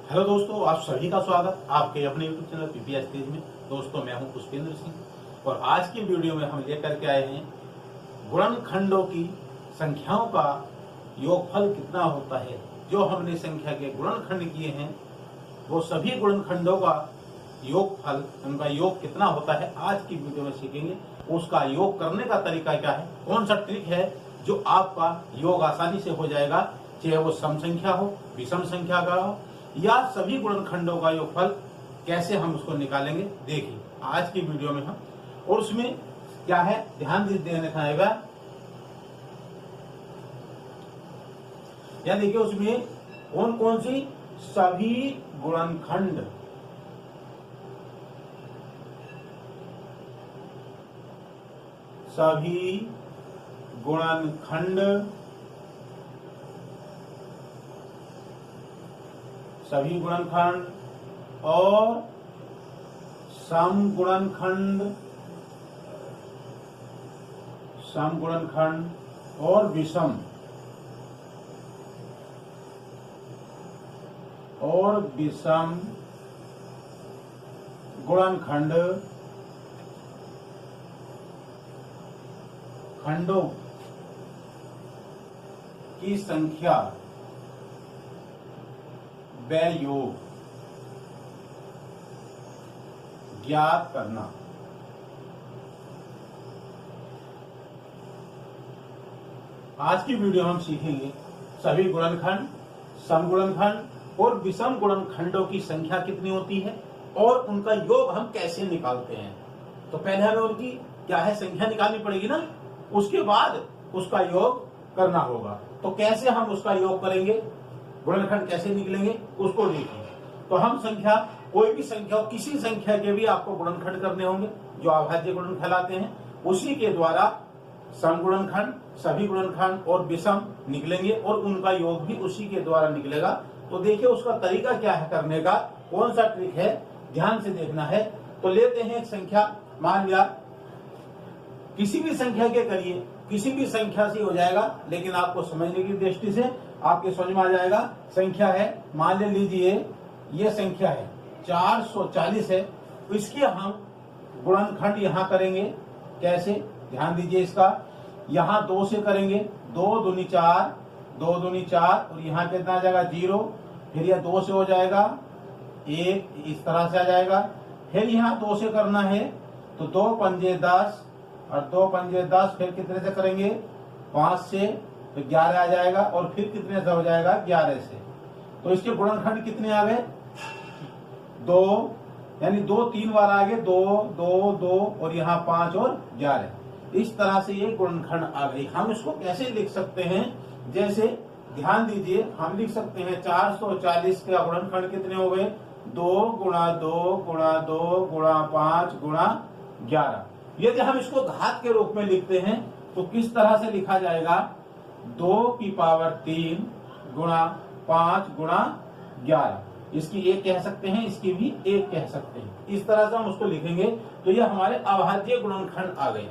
Hello दोस्तों, आप सभी का स्वागत आपके अपने यूट्यूब चैनल पीपीएस तेज में। दोस्तों, मैं हूं पुष्पेंद्र सिंह और आज की वीडियो में हम लेकर के आए हैं गुणनखंडों की संख्याओं का योगफल कितना होता है। जो हमने संख्या के गुणनखंड किए हैं वो सभी गुणनखंडों का योगफल, उनका योग कितना होता है, आज की वीडियो में सीखेंगे। उसका योग करने का तरीका क्या है, कौन सा ट्रिक है जो आपका योग आसानी से हो जाएगा, चाहे वो सम संख्या हो, विषम संख्या का हो या सभी गुणनखंडों का योगफल कैसे हम उसको निकालेंगे, देखिए आज की वीडियो में हम। और उसमें क्या है, ध्यान देने का आएगा। या देखिए उसमें कौन कौन सी सभी गुणनखंड, सभी गुणनखंड, सभी गुणनखंड और सम गुणनखंड, सम गुणनखंड और विषम गुणनखंड खंडों की संख्या व योग ज्ञात करना। आज की वीडियो हम सीखेंगे सभी गुणनखंड, सम गुणनखंड और विषम गुणनखंडों की संख्या कितनी होती है और उनका योग हम कैसे निकालते हैं। तो पहले हमें उनकी क्या है संख्या निकालनी पड़ेगी ना, उसके बाद उसका योग करना होगा। तो कैसे हम उसका योग करेंगे, गुणनखंड कैसे निकलेंगे, उसको देखिए। तो हम संख्या, कोई भी संख्या, किसी संख्या के भी आपको गुणनखंड करने होंगे जो अभाज्य गुणन कहलाते हैं, उसी के द्वारा सम गुणनखंड, सभी गुणनखंड और विषम निकलेंगे और उनका योग भी उसी के द्वारा निकलेगा। तो देखिए उसका तरीका क्या है करने का, कौन सा ट्रिक है, ध्यान से देखना है। तो लेते हैं एक संख्या, मान लिया किसी भी संख्या के करिए, किसी भी संख्या से हो जाएगा, लेकिन आपको समझने की दृष्टि से आपके समझ में आ जाएगा। संख्या है, मान ले लीजिए ये संख्या है 440 है, तो इसके हम गुणनखंड यहाँ करेंगे। कैसे, ध्यान दीजिए इसका। यहाँ 2 से करेंगे, 2 दूनी 4, 2 दूनी 4 और यहाँ कितना आ जाएगा 0। फिर यह 2 से हो जाएगा 1, इस तरह से आ जाएगा। फिर यहाँ 2 से करना है तो 2 पंजे 10 और 2 पंजे 10, फिर कितने से करेंगे 5 से, तो 11 आ जाएगा। और फिर कितने से हो जाएगा 11 से। तो इसके गुणनखंड कितने आ गए 2, यानी 2 3 बार आ गए, 2 2 2 और यहाँ 5 और 11। इस तरह से ये गुणनखंड आ गई। हम इसको कैसे लिख सकते हैं, जैसे ध्यान दीजिए, हम लिख सकते हैं 440 का गुणनखंड कितने हो गए 2 गुणा 2 गुणा 2 गुणा 5 गुणा 11। यदि हम इसको घात के रूप में लिखते हैं तो किस तरह से लिखा जाएगा, 2 की पावर 3 गुणा 5 गुणा 11। इसकी 1 कह सकते हैं, इसकी भी 1 कह सकते हैं। इस तरह से हम उसको लिखेंगे तो ये हमारे अभाज्य गुणनखंड आ गए।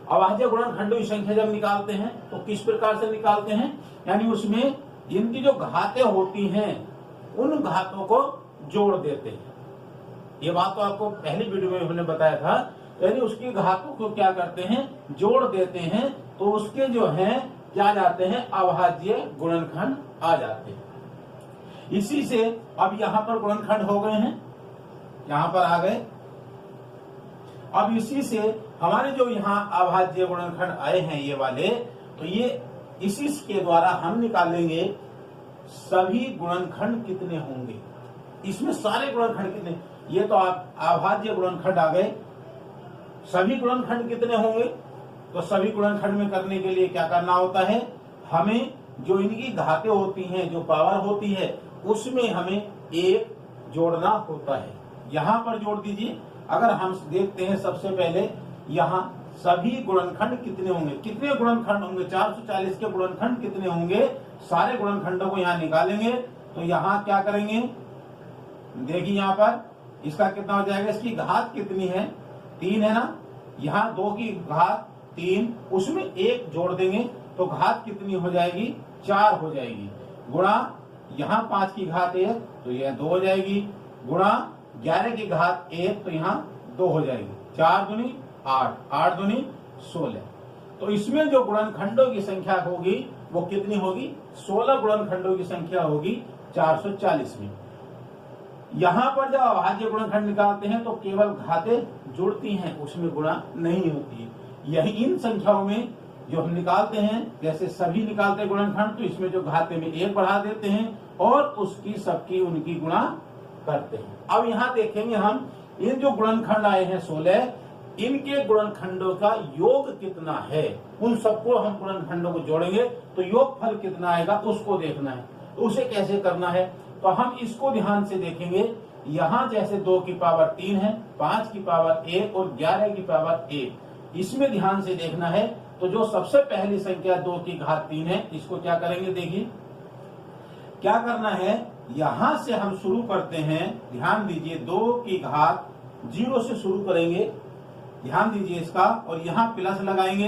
अभाज्य गुणनखंडों की संख्या जब निकालते हैं तो किस प्रकार से निकालते हैं, यानी उसमें इनकी जो घातें होती हैं उन घातों को जोड़ देते हैं। ये बात तो आपको पहली वीडियो में हमने बताया था, यानी उसकी घातों को क्या करते हैं, जोड़ देते हैं, तो उसके जो हैं क्या जाते हैं, अभाज्य गुणनखंड आ जाते हैं। इसी से अब यहाँ पर गुणनखंड हो गए हैं, यहाँ पर आ गए। अब इसी से हमारे जो यहाँ अभाज्य गुणनखंड आए हैं ये वाले, तो ये इसी के द्वारा हम निकालेंगे सभी गुणनखंड कितने होंगे। इसमें सारे गुणनखंड कितने, ये तो आप अभाज्य गुणनखंड आ गए। सभी गुणनखंड कितने होंगे, तो सभी गुणनखंड में करने के लिए क्या करना होता है, हमें जो इनकी घातें होती हैं, जो पावर होती है, उसमें हमें 1 जोड़ना होता है। यहाँ पर जोड़ दीजिए। अगर हम देखते हैं सबसे पहले यहाँ सभी गुणनखंड कितने होंगे, कितने गुणनखंड होंगे, 440 के गुणनखंड कितने होंगे, सारे गुणनखंडों को यहाँ निकालेंगे। तो यहाँ क्या करेंगे, देखिए यहाँ पर इसका कितना हो जाएगा, इसकी घात कितनी है 3 है ना, यहाँ 2 की घात 3, उसमें 1 जोड़ देंगे तो घात कितनी हो जाएगी 4 हो जाएगी, गुणा यहाँ 5 की घात 1 तो यह 2 हो जाएगी, गुणा 11 की घात 1 तो यहाँ 2 हो जाएगी। 4 दूनी 8, 8 दूनी 16। तो इसमें जो गुणनखंडों की संख्या होगी वो कितनी होगी? 16 गुणनखंडों की संख्या होगी 440 में। यहाँ पर जब अभाज्य गुणनखंड निकालते हैं तो केवल घातें जुड़ती हैं, उसमें गुणा नहीं होती है। यही इन संख्याओं में जो हम निकालते हैं, जैसे सभी निकालते हैं गुणनखंड, तो इसमें जो घाते में 1 बढ़ा देते हैं और उसकी सबकी उनकी गुणा करते हैं। अब यहाँ देखेंगे हम इन जो गुणनखंड आए हैं 16, इनके गुणनखंडों का योग कितना है। उन सबको हम गुणनखंडों को जोड़ेंगे तो योगफल कितना आएगा उसको देखना है। तो उसे कैसे करना है, तो हम इसको ध्यान से देखेंगे। यहाँ जैसे 2 की पावर 3 है, 5 की पावर 1 और 11 की पावर 1, इसमें ध्यान से देखना है। तो जो सबसे पहली संख्या 2 की घात 3 है, इसको क्या करेंगे, देखिए क्या करना है। यहां से हम शुरू करते हैं, ध्यान दीजिए, 2 की घात 0 से शुरू करेंगे, ध्यान दीजिए इसका, और यहाँ प्लस लगाएंगे।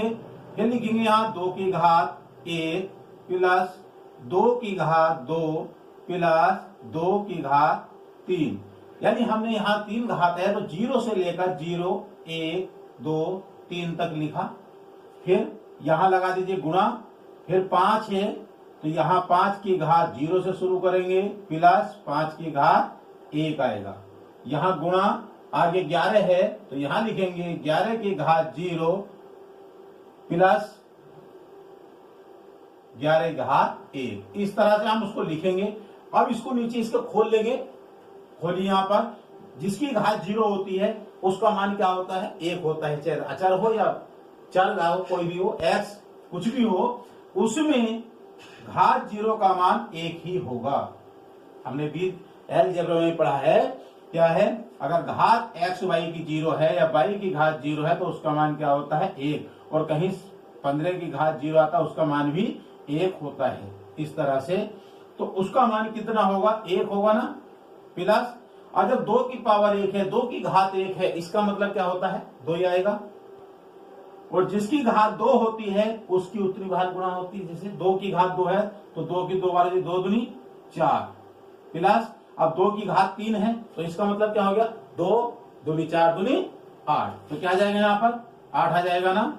फिर लिखेंगे यहाँ 2 की घात 1 प्लस 2 की घात 2 प्लस 2 की घात 3, यानी हमने यहाँ 3 घात है तो 0 से लेकर 0 1 2 3 तक लिखा। फिर यहाँ लगा दीजिए गुणा, फिर 5 है तो यहाँ 5 की घात 0 से शुरू करेंगे प्लस 5 की घात 1 आएगा। यहाँ गुणा, आगे 11 है तो यहाँ लिखेंगे 11 की घात 0 प्लस 11 की घात 1। इस तरह से हम उसको लिखेंगे। अब इसको नीचे इसको खोल लेंगे, खोलिए यहाँ पर, जिसकी घात 0 होती है उसका मान क्या होता है, 1 होता है। चाहे अचर हो या चल रहा हो, कोई भी हो, x कुछ भी हो, उसमें घात 0 का मान 1 ही होगा। हमने भी अलजेब्रा में पढ़ा है, क्या है, अगर घात x y की 0 है या y की घात 0 है तो उसका मान क्या होता है, 1, और कहीं 15 की घात 0 आता है उसका मान भी 1 होता है। इस तरह से तो उसका मान कितना होगा, 1 होगा ना, प्लस, और जब 2 की पावर 1 है, 2 की घात 1 है, इसका मतलब क्या होता है, 2 ही आएगा। और जिसकी घात 2 होती है उसकी उत्तरी भाग गुणा होती है। जैसे 2 की घात 2 है तो 2 की 2 बार 2 दूनी 4 प्लस, अब 2 की घात 3 है तो इसका मतलब क्या हो गया, 2 दूनी 4 दूनी 8, तो क्या आ जाएगा, यहाँ पर 8 आ जाएगा ना।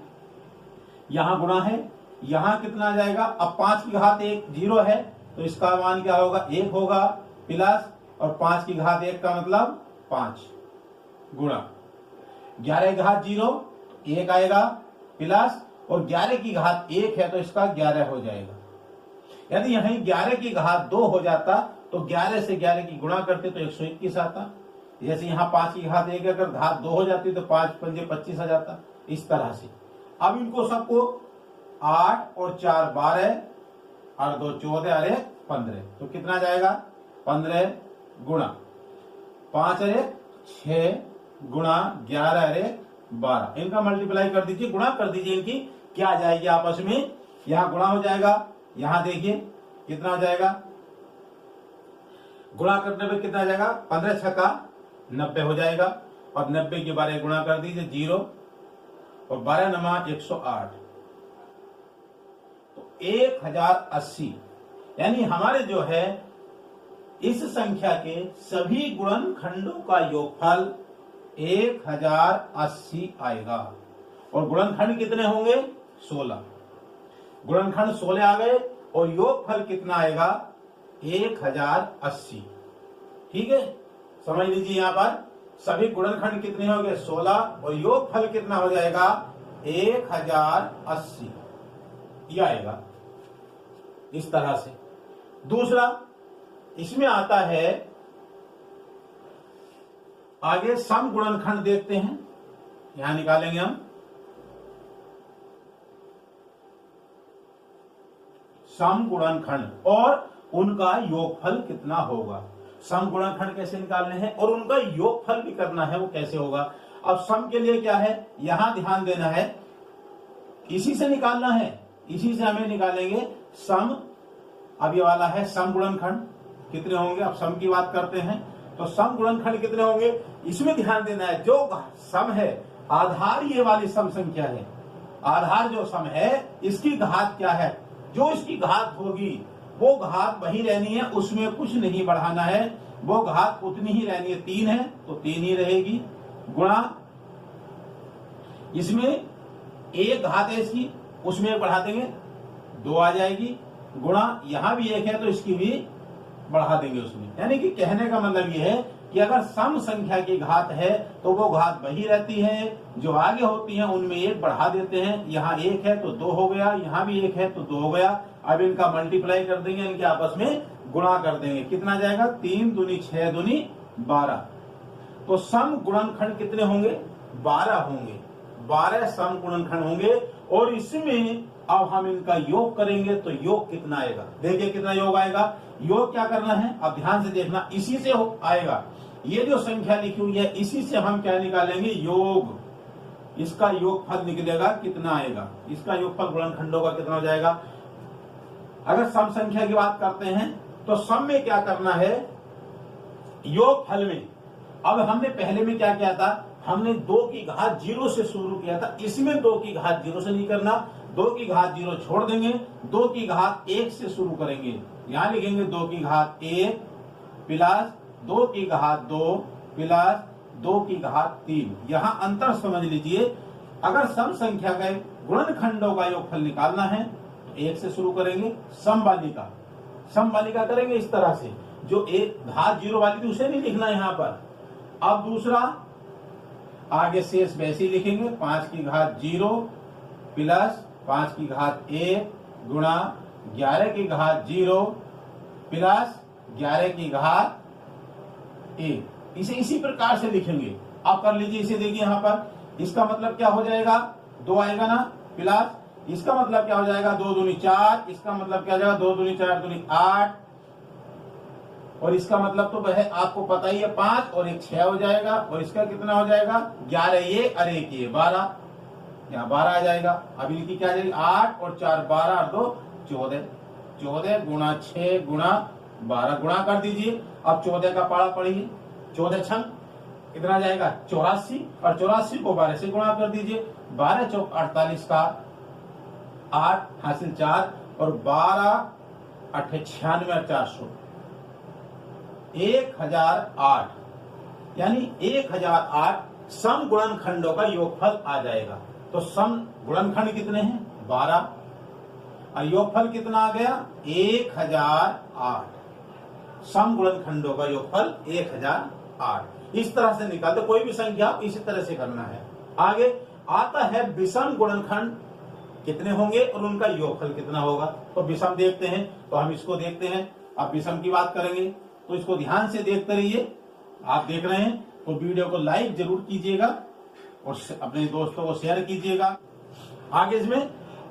यहाँ गुणा है, यहाँ कितना आ जाएगा, अब 5 की घात 1 0 है तो इसका मान क्या होगा, 1 होगा प्लस, और 5 की घात 1 का मतलब 5 गुणा 11 की घात 0 1 आएगा प्लस, और 11 की घात 1 है तो इसका 11 हो जाएगा। यदि यहीं 11 की घात 2 हो जाता तो 11 से 11 की गुणा करते तो 121 आता। जैसे यहाँ 5 की घात 1 अगर घात 2 हो जाती तो 5 पंजे 25 आ जाता। इस तरह से अब इनको सबको 8 और 4 12 और 2 14 और 1 15, तो कितना जाएगा, 15 गुणा 5 और 1 6 गुणा 11 और 1 12, इनका मल्टीप्लाई कर दीजिए, गुणा कर दीजिए, इनकी क्या आ जाएगी आपस में, यहां गुणा हो जाएगा, यहां देखिए कितना हो जाएगा, गुणा करने पे कितना आ जाएगा, 15 छक्का 90 हो जाएगा, और 90 के 12 गुणा कर दीजिए 0, और 12 नमा 108, तो 1080, यानी हमारे जो है इस संख्या के सभी गुणनखंडों का योगफल 1080 आएगा। और गुणनखंड कितने होंगे, 16, गुणनखंड 16 आ गए, और योगफल कितना आएगा, 1080। ठीक है, समझ लीजिए यहाँ पर सभी गुणनखंड कितने होंगे, 16, और योगफल कितना हो जाएगा, 1080 ये आएगा। इस तरह से दूसरा इसमें आता है, आगे सम गुणनखंड देखते हैं, यहां निकालेंगे हम सम गुणनखंड और उनका योगफल कितना होगा। सम गुणनखंड कैसे निकालने हैं और उनका योगफल भी करना है, वो कैसे होगा। अब सम के लिए क्या है, यहां ध्यान देना है, इसी से निकालना है, इसी से हमें निकालेंगे सम। अब ये वाला है सम गुणनखंड, कितने होंगे, अब सम की बात करते हैं तो सम गुणनखंड कितने होंगे, इसमें ध्यान देना है। जो सम है, आधार ये वाली सम संख्या है, आधार जो सम है इसकी घात क्या है, जो इसकी घात होगी वो घात वही रहनी है, उसमें कुछ नहीं बढ़ाना है, वो घात उतनी ही रहनी है। 3 है तो 3 ही रहेगी, गुणा इसमें एक घात है इसकी, उसमें एक बढ़ा देंगे 2 आ जाएगी, गुणा यहां भी 1 है तो इसकी भी बढ़ा देंगे उसमें। यानी कि कहने का मतलब ये है कि अगर सम संख्या की घात है तो वो घात वही रहती है, जो आगे होती है उनमें 1 बढ़ा देते हैं। यहाँ 1 है तो 2 हो गया, यहाँ भी 1 है तो 2 हो गया। अब इनका मल्टीप्लाई कर देंगे, इनके आपस में गुणा कर देंगे। कितना जाएगा? 3 दूनी 6 दूनी 12। तो सम गुणनखंड कितने होंगे? 12 होंगे। 12 सम गुणनखंड होंगे और इसमें अब हम इनका योग करेंगे तो योग कितना आएगा? देखिए कितना योग आएगा। योग क्या करना है, अब ध्यान से देखना, इसी से आएगा। ये जो संख्या लिखी हुई है इसी से हम क्या निकालेंगे? योग। इसका योगफल निकलेगा, कितना आएगा? इसका योगफल गुणनखंडों का कितना हो जाएगा? अगर सम संख्या की बात करते हैं तो सम में क्या करना है? योगफल में। अब हमने पहले में क्या किया था? हमने 2 की घात 0 से शुरू किया था। इसमें 2 की घात 0 से नहीं करना, 2 की घात 0 छोड़ देंगे, 2 की घात 1 से शुरू करेंगे। यहां लिखेंगे 2 की घात 1 प्लस 2 की घात 2 प्लस 2 की घात 3। यहां अंतर समझ लीजिए। अगर सम संख्या के गुणनखंडों का योगफल निकालना है तो 1 से शुरू करेंगे। सम वाली का करेंगे इस तरह से, जो एक घात 0 वाली थी उसे नहीं लिखना यहाँ पर। अब दूसरा आगे शेष वैसे ही लिखेंगे, 5 की घात 0 प्लस 5 की घात 1 गुणा 11 की घात 0 प्लस 11 की घात 1। इसे इसी प्रकार से लिखेंगे। आप कर लीजिए इसे। देखिए यहाँ पर इसका मतलब क्या हो जाएगा? 2 आएगा ना, प्लस इसका मतलब क्या हो जाएगा? 2 दूनी 4। इसका मतलब क्या हो जाएगा? 2 दूनी 4 दूनी 8। और इसका मतलब तो वह आपको पता ही है 5 और 1 6 हो जाएगा। और इसका कितना हो जाएगा? 11 ये और 1 ये 12। यहाँ 12 आ जाएगा। अभी इनकी क्या आ जाएगी? 8 और 4 12 और 2 14। 14 गुणा 6 गुणा 12 गुणा कर दीजिए। अब 14 का पाड़ा पढ़िए। 14 छंग कितना जाएगा? 84। और 84 को 12 से गुणा कर दीजिए। 12 चौक 48 का 8 हासिल 4 और 12 8 96 और 400 1008। यानी 1008 सम गुणनखंडों का योगफल आ जाएगा। तो सम गुणनखंड कितने हैं? 12 और योगफल कितना आ गया? 1008। सम गुणनखंडों का योगफल 1008। इस तरह से निकालते, कोई भी संख्या इसी तरह से करना है। आगे आता है विषम गुणनखंड कितने होंगे और उनका योगफल कितना होगा। तो विषम देखते हैं, तो हम इसको देखते हैं। अब विषम की बात करेंगे तो इसको ध्यान से देखते रहिए। आप देख रहे हैं तो वीडियो को लाइक जरूर कीजिएगा और अपने दोस्तों को शेयर कीजिएगा। आगे इसमें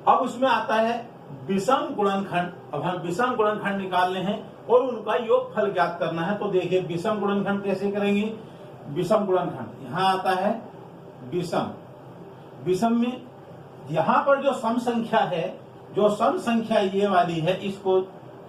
अब उसमें आता है विषम गुणनखंड। अब हम विषम गुणनखंड निकालने हैं और उनका योगफल ज्ञात करना है। तो देखिए विषम गुणनखंड कैसे करेंगे। विषम गुणनखंड यहाँ आता है विषम। विषम में यहाँ पर जो सम संख्या है, जो सम संख्या ये वाली है, इसको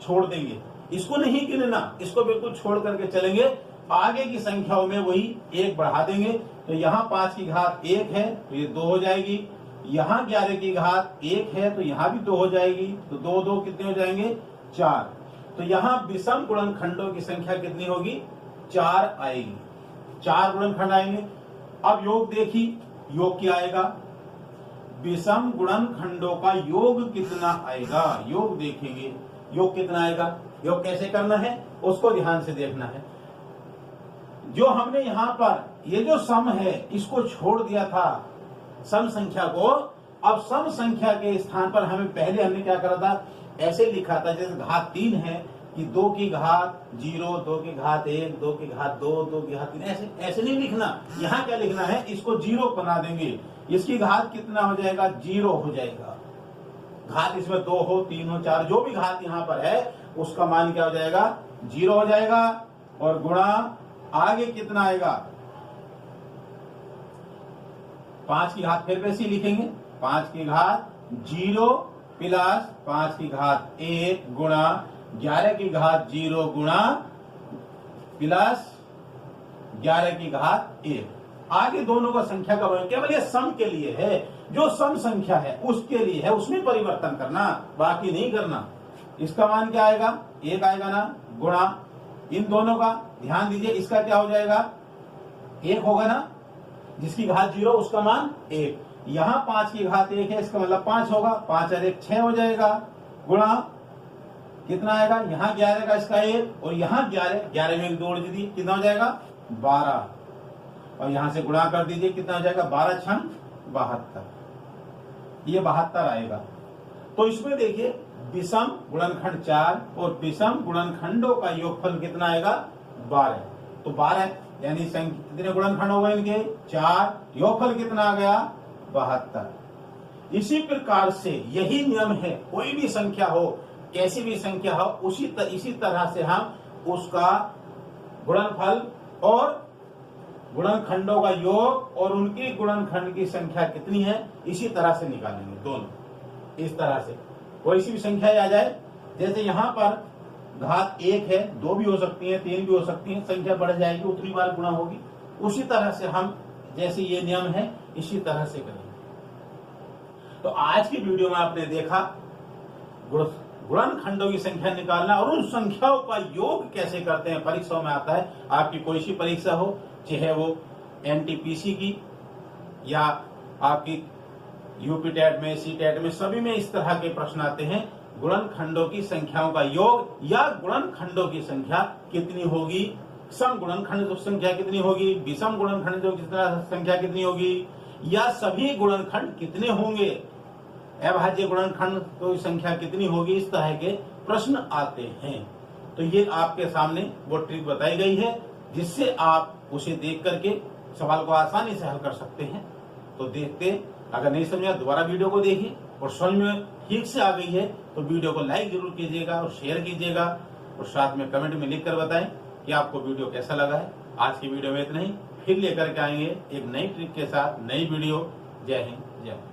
छोड़ देंगे। इसको नहीं गिनना, इसको बिल्कुल छोड़ करके चलेंगे। आगे की संख्याओं में वही 1 बढ़ा देंगे। तो यहाँ 5 की घात 1 है तो ये 2 हो जाएगी। यहाँ 11 की घात 1 है तो यहाँ भी 2 हो जाएगी। तो 2 2 कितने हो जाएंगे? 4। तो यहाँ विषम गुणनखंडों की संख्या कितनी होगी? 4 आएगी। 4 गुणनखंड आएंगे। अब योग देखिए, योग क्या आएगा? विषम गुणनखंडों का योग कितना आएगा? योग देखेंगे, योग कितना आएगा। योग कैसे करना है उसको ध्यान से देखना है। जो हमने यहाँ पर ये जो सम है इसको छोड़ दिया था सम संख्या को। अब सम संख्या के स्थान पर हमने क्या करा था? ऐसे लिखा था जैसे घात 3 है कि 2 की घात 0, 2 की घात 1, 2 की घात 2, 2 की घात 3। ऐसे नहीं लिखना। यहाँ क्या लिखना है? इसको 0 बना देंगे। इसकी घात कितना हो जाएगा? 0 हो जाएगा। घात इसमें 2 हो 3 हो 4 जो भी घात यहाँ पर है उसका मान क्या हो जाएगा? 0 हो जाएगा। और गुणा आगे कितना आएगा? 5 की घात फिर वैसे ही लिखेंगे। 5 की घात 0 प्लस 5 की घात 1 गुणा 11 की घात 0 गुणा प्लस 11 की घात 1। आगे दोनों का संख्या का वर्ग केवल ये सम के लिए है। जो सम संख्या है उसके लिए है, उसमें परिवर्तन करना, बाकी नहीं करना। इसका मान क्या आएगा, 1 आएगा ना, गुणा इन दोनों का, ध्यान दीजिए इसका क्या हो जाएगा, 1 होगा ना, जिसकी घात 0 उसका मान 1। यहां 5 की घात 1 है, इसका मतलब 5 होगा, 5 और 1 6 हो जाएगा, गुणा कितना आएगा, यहाँ 11 का इसका 1 और यहाँ 11 में 1 जोड़ दीजिए, कितना हो जाएगा 12, और यहां से गुणा कर दीजिए, कितना हो जाएगा 12 छंग 72, ये 72 आएगा। तो इसमें देखिए विषम गुणनखंड 4 और विषम गुणनखंडों का योगफल कितना आएगा 12। तो 12 यानी कितने गुणनखंड हो गए इनके 4, योगफल कितना आ गया 72। इसी प्रकार से यही नियम है, कोई भी संख्या हो, कैसी भी संख्या हो, इसी तरह से हम उसका गुणनफल और गुणनखंडों का योग और उनकी गुणनखंड की संख्या कितनी है इसी तरह से निकालेंगे। दोनों इस तरह से कोई सी भी संख्या आ जाए, जैसे यहाँ पर घात 1 है, 2 भी हो सकती है, 3 भी हो सकती है, संख्या बढ़ जाएगी उतनी बार गुणा होगी, उसी तरह से हम जैसे ये नियम है इसी तरह से करेंगे। तो आज की वीडियो में आपने देखा गुणनखंडों की संख्या निकालना और उन संख्याओं का योग कैसे करते हैं, परीक्षाओं में आता है। आपकी कोई सी परीक्षा हो, चाहे वो एनटीपीसी की या आपकी यूपी टेट में, सी टेट में, सभी में इस तरह के प्रश्न आते हैं। गुणनखंडों की संख्याओं का योग या गुणनखंडों की संख्या कितनी होगी, सम गुणनखंड संख्या कितनी होगी, विषम गुणनखंड की संख्या कितनी होगी, या सभी गुणनखंड कितने होंगे, अभाज्य गुणनखंड की संख्या कितनी होगी, इस तरह के प्रश्न आते हैं। तो ये आपके सामने वो ट्रिक बताई गई है जिससे आप उसे देख करके सवाल को आसानी से हल कर सकते हैं। तो देखते, अगर नहीं समझा दोबारा वीडियो को देखिए, और समझ में ठीक से आ गई है तो वीडियो को लाइक जरूर कीजिएगा और शेयर कीजिएगा, और साथ में कमेंट में लिख कर बताएं कि आपको वीडियो कैसा लगा है। आज की वीडियो में इतना ही, फिर लेकर के आएंगे एक नई ट्रिक के साथ नई वीडियो। जय हिंद, जय भारत।